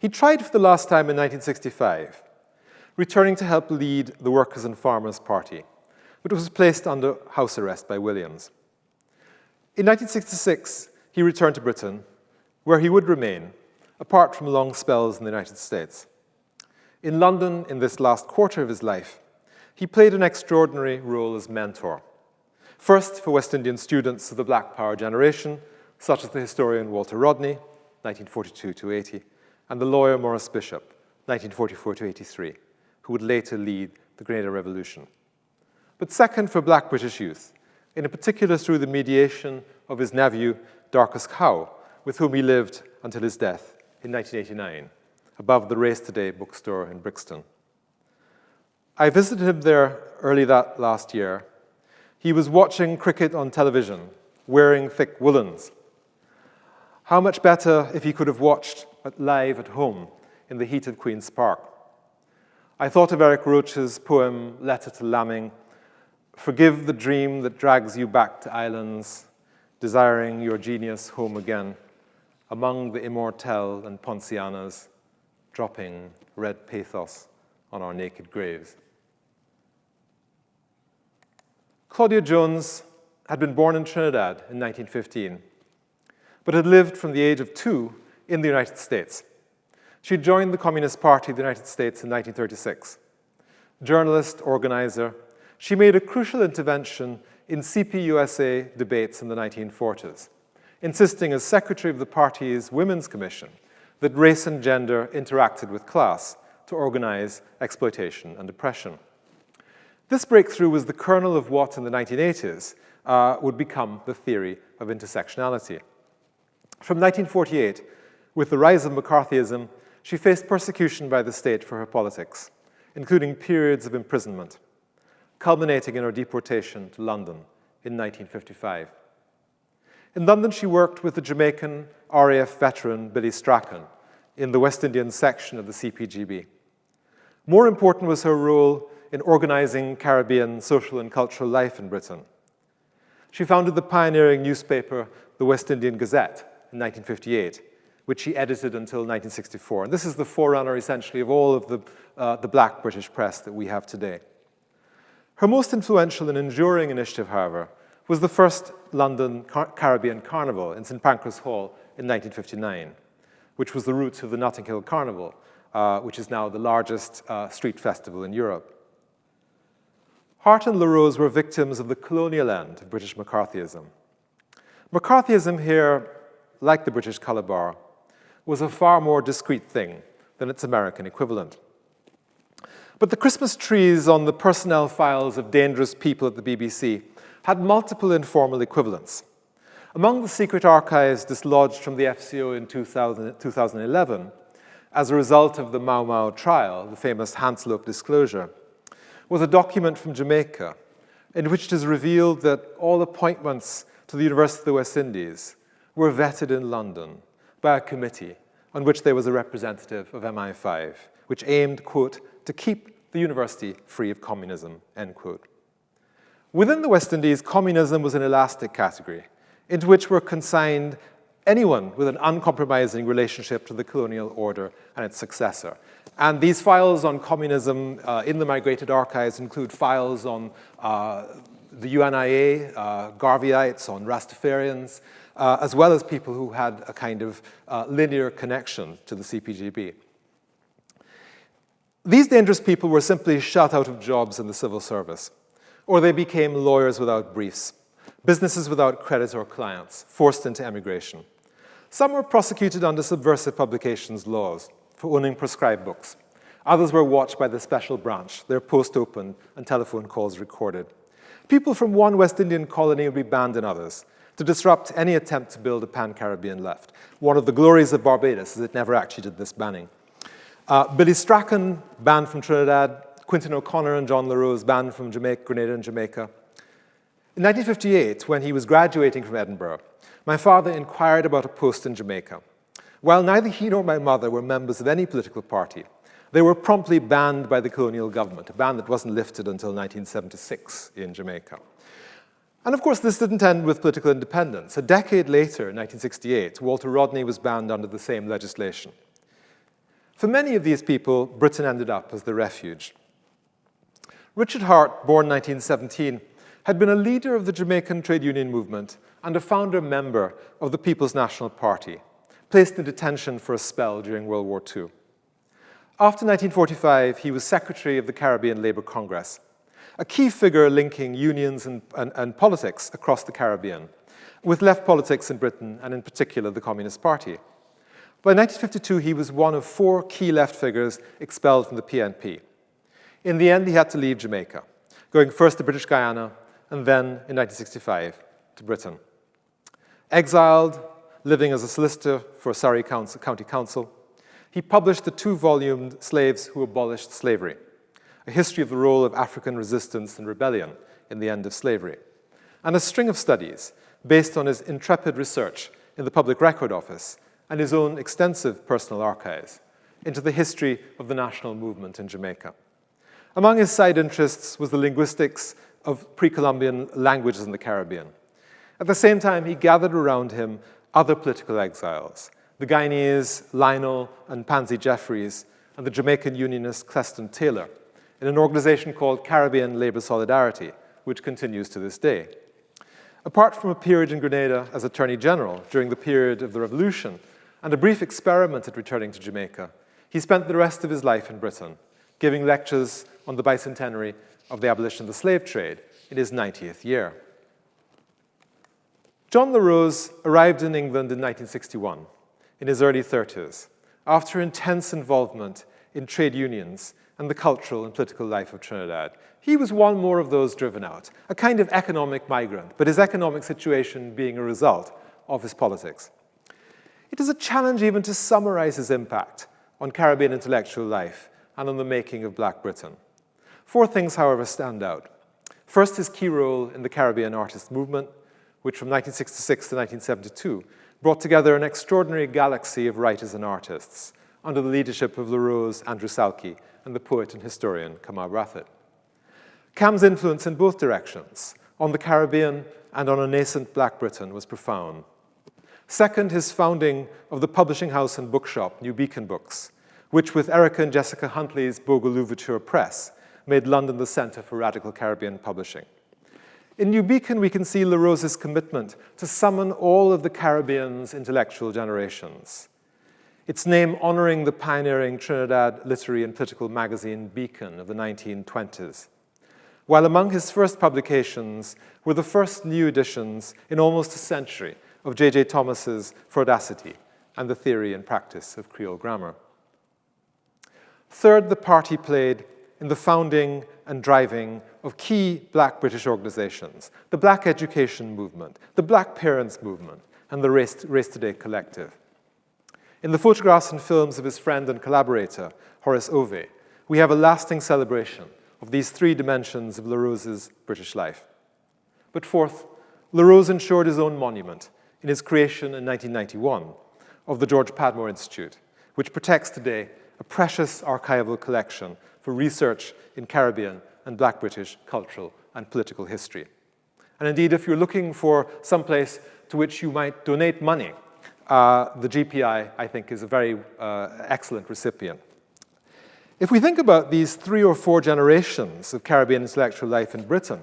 [SPEAKER 1] He tried for the last time in 1965, returning to help lead the Workers' and Farmers' Party, but was placed under house arrest by Williams. In 1966, he returned to Britain, where he would remain, apart from long spells in the United States. In London, in this last quarter of his life, he played an extraordinary role as mentor. First, for West Indian students of the Black Power generation, such as the historian Walter Rodney, 1942 to 80, and the lawyer Maurice Bishop, 1944 to 83, who would later lead the Grenada Revolution. But second, for Black British youth, in particular through the mediation of his nephew, Darcus Howe, with whom he lived until his death in 1989, above the Race Today bookstore in Brixton. I visited him there early that last year. He was watching cricket on television, wearing thick woolens. How much better if he could have watched live at home in the heat of Queen's Park. I thought of Eric Roach's poem, Letter to Lamming, forgive the dream that drags you back to islands, desiring your genius home again, among the immortelle and Poncianas, dropping red pathos on our naked graves. Claudia Jones had been born in Trinidad in 1915, but had lived from the age of 2 in the United States. She joined the Communist Party of the United States in 1936. Journalist, organizer, she made a crucial intervention in CPUSA debates in the 1940s, insisting as secretary of the party's Women's Commission that race and gender interacted with class to organize exploitation and oppression. This breakthrough was the kernel of what in the 1980s would become the theory of intersectionality. From 1948, with the rise of McCarthyism, she faced persecution by the state for her politics, including periods of imprisonment, culminating in her deportation to London in 1955. In London, she worked with the Jamaican RAF veteran Billy Strachan in the West Indian section of the CPGB. More important was her role in organizing Caribbean social and cultural life in Britain. She founded the pioneering newspaper, the West Indian Gazette, in 1958, which she edited until 1964. And this is the forerunner, essentially, of all of the Black British press that we have today. Her most influential and enduring initiative, however, was the first London Caribbean Carnival in St. Pancras Hall in 1959, which was the root of the Notting Hill Carnival, which is now the largest street festival in Europe. Hart and LaRose were victims of the colonial end of British McCarthyism. McCarthyism here, like the British colour bar, was a far more discreet thing than its American equivalent. But the Christmas trees on the personnel files of dangerous people at the BBC had multiple informal equivalents. Among the secret archives dislodged from the FCO in 2011, as a result of the Mau Mau trial, the famous Hanslope disclosure, was a document from Jamaica in which it is revealed that all appointments to the University of the West Indies were vetted in London by a committee on which there was a representative of MI5, which aimed, quote, to keep the university free of communism, end quote. Within the West Indies, communism was an elastic category into which were consigned anyone with an uncompromising relationship to the colonial order and its successor. And these files on communism in the migrated archives include files on the UNIA, Garveyites, on Rastafarians, as well as people who had a kind of linear connection to the CPGB. These dangerous people were simply shut out of jobs in the civil service, or they became lawyers without briefs, businesses without credit or clients, forced into emigration. Some were prosecuted under subversive publications laws for owning proscribed books. Others were watched by the special branch, their post opened and telephone calls recorded. People from one West Indian colony would be banned in others to disrupt any attempt to build a pan-Caribbean left. One of the glories of Barbados is it never actually did this banning. Billy Strachan, banned from Trinidad. Quentin O'Connor and John LaRose, banned from Grenada and Jamaica. In 1958, when he was graduating from Edinburgh, my father inquired about a post in Jamaica. While neither he nor my mother were members of any political party, they were promptly banned by the colonial government, a ban that wasn't lifted until 1976 in Jamaica. And of course, this didn't end with political independence. A decade later, in 1968, Walter Rodney was banned under the same legislation. For many of these people, Britain ended up as the refuge. Richard Hart, born 1917, had been a leader of the Jamaican trade union movement and a founder member of the People's National Party, placed in detention for a spell during World War II. After 1945, he was secretary of the Caribbean Labour Congress, a key figure linking unions and politics across the Caribbean, with left politics in Britain and in particular the Communist Party. By 1952, he was one of 4 key left figures expelled from the PNP. In the end, he had to leave Jamaica, going first to British Guyana and then, in 1965, to Britain. Exiled, living as a solicitor for Surrey County Council, he published the 2-volumed Slaves Who Abolished Slavery, a history of the role of African resistance and rebellion in the end of slavery, and a string of studies based on his intrepid research in the Public Record Office and his own extensive personal archives into the history of the national movement in Jamaica. Among his side interests was the linguistics of pre-Columbian languages in the Caribbean. At the same time, he gathered around him other political exiles, the Guyanese Lionel and Pansy Jeffries, and the Jamaican unionist Cleston Taylor, in an organization called Caribbean Labour Solidarity, which continues to this day. Apart from a period in Grenada as Attorney General during the period of the Revolution and a brief experiment at returning to Jamaica, he spent the rest of his life in Britain, giving lectures on the bicentenary of the abolition of the slave trade in his 90th year. John LaRose arrived in England in 1961, in his early 30s, after intense involvement in trade unions and the cultural and political life of Trinidad. He was one more of those driven out, a kind of economic migrant, but his economic situation being a result of his politics. It is a challenge even to summarize his impact on Caribbean intellectual life and on the making of Black Britain. 4 things, however, stand out. First, his key role in the Caribbean artist movement, which from 1966 to 1972 brought together an extraordinary galaxy of writers and artists under the leadership of LaRose, Andrew Salkey, and the poet and historian Kamal Rathod. Cam's influence in both directions, on the Caribbean and on a nascent Black Britain, was profound. Second, his founding of the publishing house and bookshop, New Beacon Books, which with Erica and Jessica Huntley's Bogle Louverture Press made London the center for radical Caribbean publishing. In New Beacon, we can see LaRose's commitment to summon all of the Caribbean's intellectual generations, its name honoring the pioneering Trinidad literary and political magazine Beacon of the 1920s, while among his first publications were the first new editions in almost a century of J.J. Thomas's Fraudacity and the Theory and Practice of Creole Grammar. Third, the part he played in the founding and driving of key Black British organizations, the Black Education Movement, the Black Parents Movement, and the Race Today Collective. In the photographs and films of his friend and collaborator, Horace Ove, we have a lasting celebration of these 3 dimensions of LaRose's British life. But fourth, LaRose ensured his own monument in his creation in 1991 of the George Padmore Institute, which protects today a precious archival collection for research in Caribbean and Black British cultural and political history. And indeed, if you're looking for some place to which you might donate money, the GPI, I think, is a very excellent recipient. If we think about these 3 or 4 generations of Caribbean intellectual life in Britain,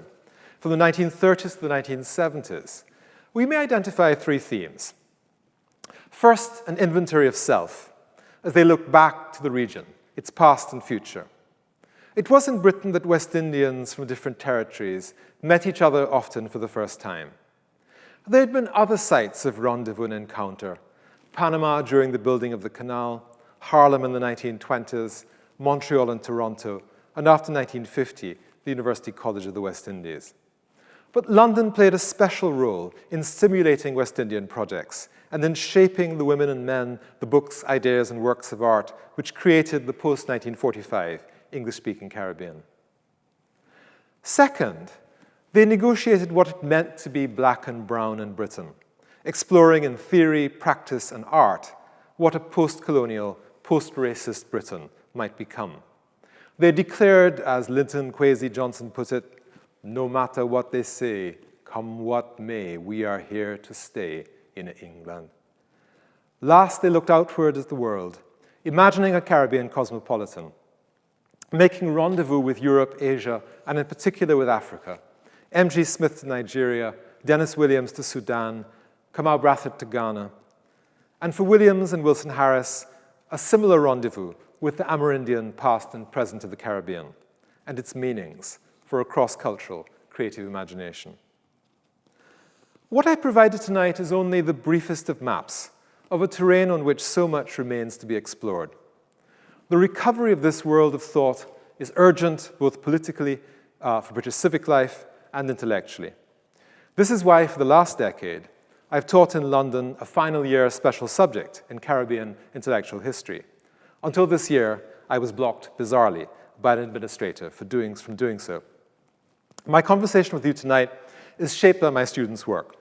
[SPEAKER 1] from the 1930s to the 1970s, we may identify 3 themes. First, an inventory of self, as they look back to the region, its past and future. It was in Britain that West Indians from different territories met each other often for the first time. There had been other sites of rendezvous and encounter: Panama during the building of the canal, Harlem in the 1920s, Montreal and Toronto, and after 1950, the University College of the West Indies. But London played a special role in stimulating West Indian projects and in shaping the women and men, the books, ideas, and works of art which created the post-1945 English-speaking Caribbean. Second, they negotiated what it meant to be black and brown in Britain, exploring in theory, practice, and art what a post-colonial, post-racist Britain might become. They declared, as Linton Kwesi Johnson put it, "No matter what they say, come what may, we are here to stay in England." Last, they looked outward at the world, imagining a Caribbean cosmopolitan, making rendezvous with Europe, Asia, and in particular with Africa. M.G. Smith to Nigeria, Dennis Williams to Sudan, Kamau Brathwaite to Ghana. And for Williams and Wilson Harris, a similar rendezvous with the Amerindian past and present of the Caribbean and its meanings for a cross-cultural creative imagination. What I provided tonight is only the briefest of maps of a terrain on which so much remains to be explored. The recovery of this world of thought is urgent, both politically, for British civic life, and intellectually. This is why, for the last decade, I've taught in London a final year special subject in Caribbean intellectual history. Until this year, I was blocked, bizarrely, by an administrator from doing so. My conversation with you tonight is shaped by my students' work.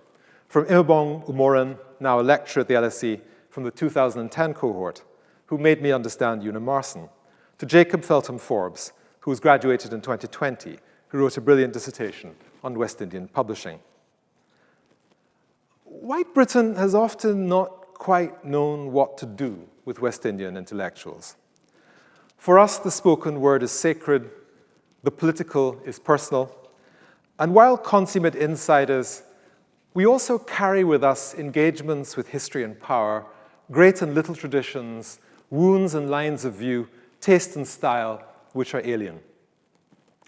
[SPEAKER 1] From Imebong Umoran, now a lecturer at the LSE from the 2010 cohort, who made me understand Una Marson, to Jacob Feltham Forbes, who was graduated in 2020, who wrote a brilliant dissertation on West Indian publishing. White Britain has often not quite known what to do with West Indian intellectuals. For us, the spoken word is sacred, the political is personal, and while consummate insiders, we also carry with us engagements with history and power, great and little traditions, wounds and lines of view, taste and style, which are alien.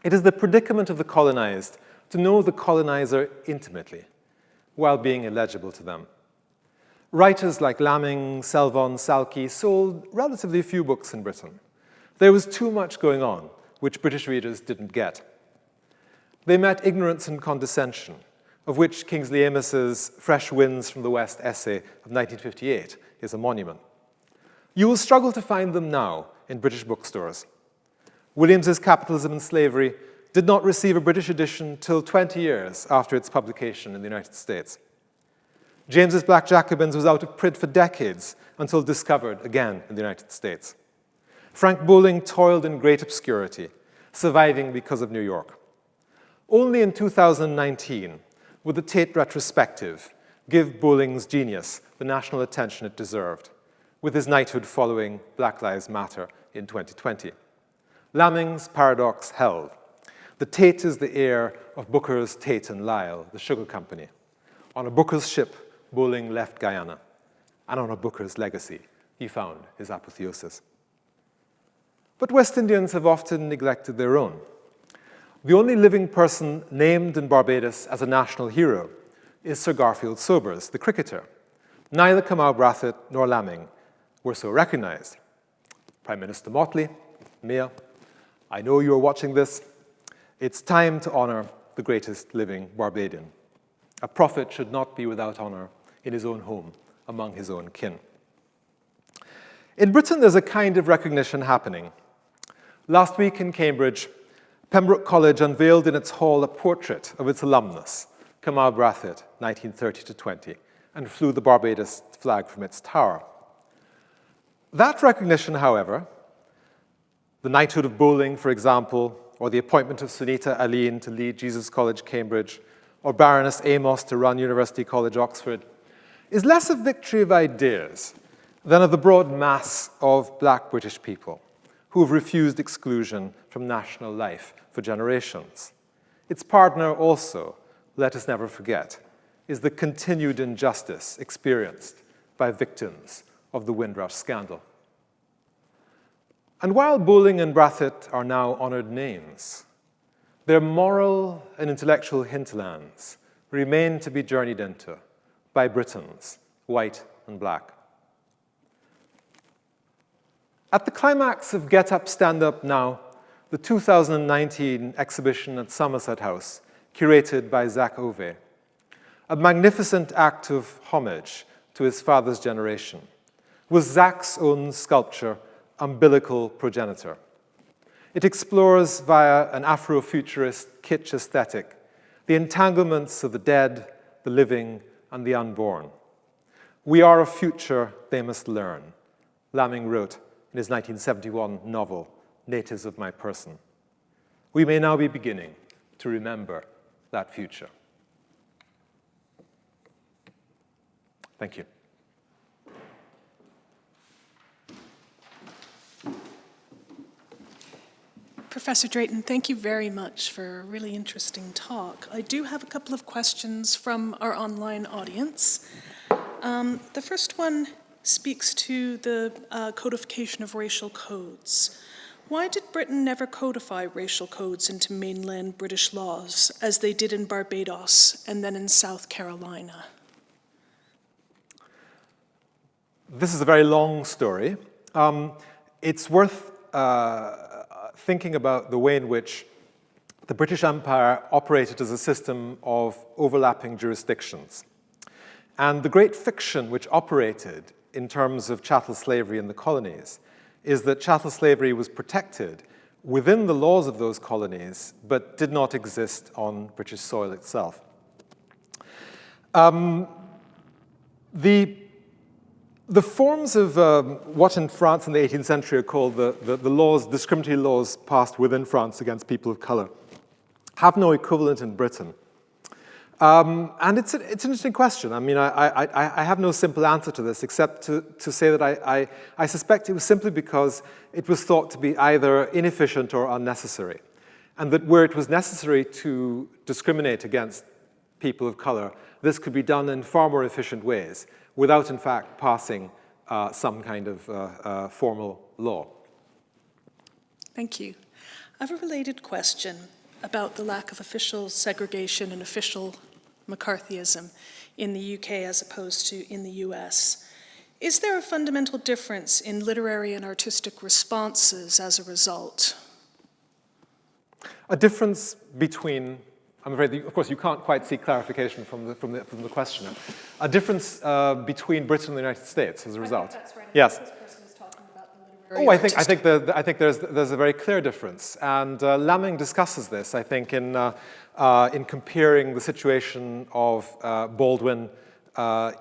[SPEAKER 1] It is the predicament of the colonized to know the colonizer intimately, while being illegible to them. Writers like Lamming, Selvon, Salke sold relatively few books in Britain. There was too much going on, which British readers didn't get. They met ignorance and condescension, of which Kingsley Amos's Fresh Winds from the West essay of 1958 is a monument. You will struggle to find them now in British bookstores. Williams's Capitalism and Slavery did not receive a British edition till 20 years after its publication in the United States. James's Black Jacobins was out of print for decades until discovered again in the United States. Frank Bowling toiled in great obscurity, surviving because of New York. Only in 2019 would the Tate retrospective give Bowling's genius the national attention it deserved, with his knighthood following Black Lives Matter in 2020. Lamming's paradox held. The Tate is the heir of Booker's Tate and Lyle, the sugar company. On a Booker's ship, Bowling left Guyana, and on a Booker's legacy, he found his apotheosis. But West Indians have often neglected their own. The only living person named in Barbados as a national hero is Sir Garfield Sobers, the cricketer. Neither Kamau Brathwaite nor Lamming were so recognized. Prime Minister Motley, Mia, I know you're watching this. It's time to honor the greatest living Barbadian. A prophet should not be without honor in his own home, among his own kin. In Britain, there's a kind of recognition happening. Last week in Cambridge, Pembroke College unveiled in its hall a portrait of its alumnus, Kamau Brathwaite, 1930 to 20, and flew the Barbados flag from its tower. That recognition, however, the knighthood of Bowling, for example, or the appointment of Sunita Aline to lead Jesus College, Cambridge, or Baroness Amos to run University College, Oxford, is less a victory of ideas than of the broad mass of black British people who have refused exclusion from national life for generations. Its partner also, let us never forget, is the continued injustice experienced by victims of the Windrush scandal. And while Bowling and Brathwaite are now honoured names, their moral and intellectual hinterlands remain to be journeyed into by Britons, white and black. At the climax of Get Up, Stand Up Now, the 2019 exhibition at Somerset House, curated by Zach Ove, a magnificent act of homage to his father's generation, was Zach's own sculpture, Umbilical Progenitor. It explores via an Afrofuturist kitsch aesthetic the entanglements of the dead, the living, and the unborn. We are a future they must learn, Lamming wrote in his 1971 novel, Natives of My Person. We may now be beginning to remember that future. Thank you.
[SPEAKER 2] Professor Drayton, thank you very much for a really interesting talk. I do have a couple of questions from our online audience. The first one speaks to the codification of racial codes. Why did Britain never codify racial codes into mainland British laws, as they did in Barbados and then in South Carolina?
[SPEAKER 1] This is a very long story. It's worth thinking about the way in which the British Empire operated as a system of overlapping jurisdictions. And the great fiction which operated in terms of chattel slavery in the colonies is that chattel slavery was protected within the laws of those colonies, but did not exist on British soil itself. The forms of what in France in the 18th century are called the laws, discriminatory laws passed within France against people of color, have no equivalent in Britain. And it's an interesting question. I mean, I have no simple answer to this, except to say that I suspect it was simply because it was thought to be either inefficient or unnecessary, and that where it was necessary to discriminate against people of color, this could be done in far more efficient ways, without, in fact, passing some kind of formal law.
[SPEAKER 2] Thank you. I have a related question about the lack of official segregation and official McCarthyism in the UK as opposed to in the US. Is there a fundamental difference in literary and artistic responses as a result?
[SPEAKER 1] A difference between, I'm afraid, of course, you can't quite see clarification from the questioner. A difference between Britain and the United States as a result.
[SPEAKER 2] I think that's right.
[SPEAKER 1] Yes.
[SPEAKER 2] This person is talking about the literary
[SPEAKER 1] I think there's a very clear difference, and Lamming discusses this. I think in comparing the situation of Baldwin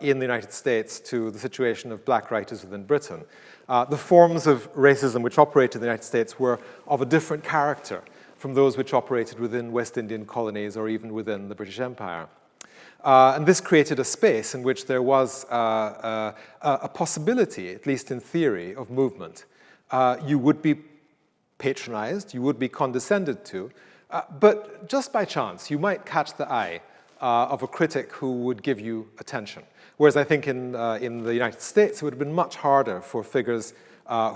[SPEAKER 1] in the United States to the situation of black writers within Britain. The forms of racism which operated in the United States were of a different character from those which operated within West Indian colonies or even within the British Empire. And this created a space in which there was a possibility, at least in theory, of movement. You would be patronized, you would be condescended to, but just by chance, you might catch the eye of a critic who would give you attention. Whereas I think in the United States, it would have been much harder for figures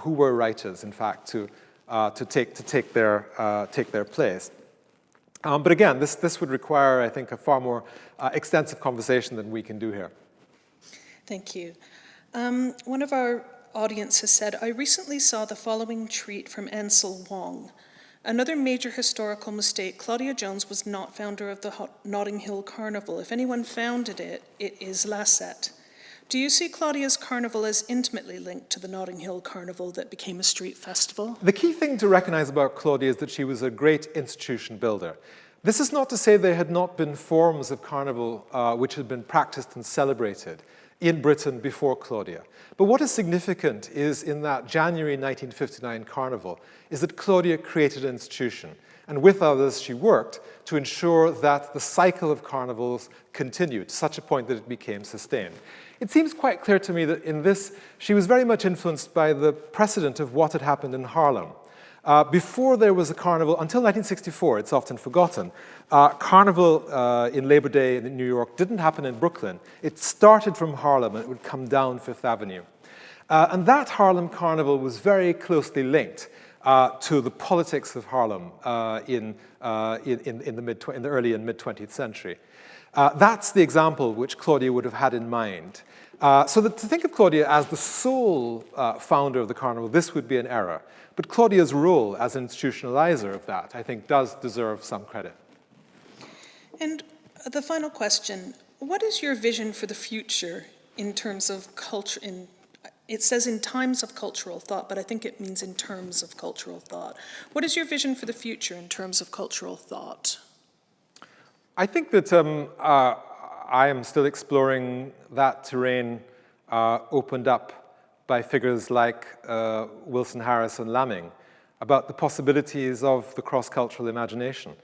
[SPEAKER 1] who were writers, in fact, to take their place. But again, this would require, I think, a far more extensive conversation than we can do here.
[SPEAKER 2] Thank you. One of our audience has said, I recently saw the following tweet from Ansel Wong. Another major historical mistake, Claudia Jones was not founder of the Notting Hill Carnival. If anyone founded it, it is Lassette. Do you see Claudia's carnival as intimately linked to the Notting Hill Carnival that became a street festival?
[SPEAKER 1] The key thing to recognize about Claudia is that she was a great institution builder. This is not to say there had not been forms of carnival which had been practiced and celebrated in Britain before Claudia. But what is significant is in that January 1959 carnival is that Claudia created an institution, and with others she worked to ensure that the cycle of carnivals continued to such a point that it became sustained. It seems quite clear to me that in this, she was very much influenced by the precedent of what had happened in Harlem. Before there was a carnival, until 1964, it's often forgotten, carnival in Labor Day in New York didn't happen in Brooklyn. It started from Harlem and it would come down Fifth Avenue. And that Harlem carnival was very closely linked to the politics of Harlem in the early and mid-20th century. That's the example which Claudia would have had in mind. So that to think of Claudia as the sole founder of the carnival, this would be an error. But Claudia's role as an institutionalizer of that, I think, does deserve some credit.
[SPEAKER 2] And the final question, what is your vision for the future in terms of culture? It says in times of cultural thought, but I think it means in terms of cultural thought. What is your vision for the future in terms of cultural thought?
[SPEAKER 1] I think that I am still exploring that terrain opened up by figures like Wilson Harris and Lamming, about the possibilities of the cross-cultural imagination,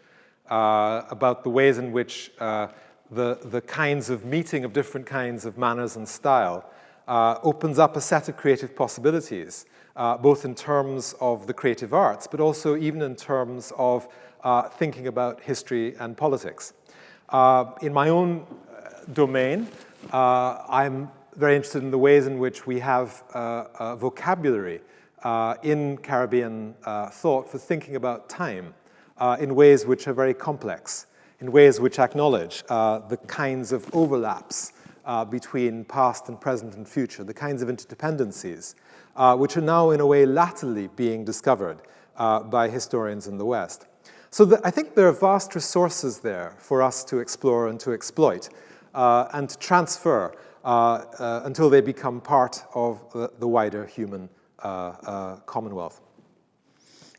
[SPEAKER 1] about the ways in which the kinds of meeting of different kinds of manners and style opens up a set of creative possibilities, both in terms of the creative arts, but also even in terms of thinking about history and politics. In my own domain, I'm very interested in the ways in which we have a vocabulary in Caribbean thought for thinking about time in ways which are very complex, in ways which acknowledge the kinds of overlaps between past and present and future, the kinds of interdependencies which are now in a way latterly being discovered by historians in the West. So I think there are vast resources there for us to explore and to exploit and to transfer until they become part of the wider human commonwealth.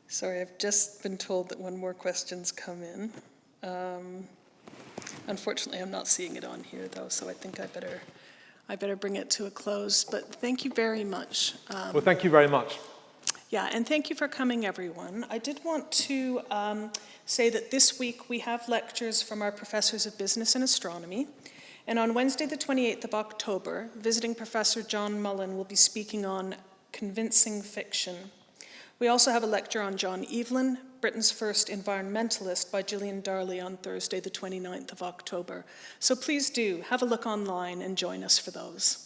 [SPEAKER 2] Sorry, I've just been told that one more question's come in. Unfortunately, I'm not seeing it on here, though, so I think I better bring it to a close. But thank you very much.
[SPEAKER 1] Well, thank you very much.
[SPEAKER 2] Yeah, and thank you for coming, everyone. I did want to say that this week we have lectures from our professors of business and astronomy. And on Wednesday, the 28th of October, visiting Professor John Mullen will be speaking on convincing fiction. We also have a lecture on John Evelyn, Britain's first environmentalist, by Gillian Darley on Thursday, the 29th of October. So please do have a look online and join us for those.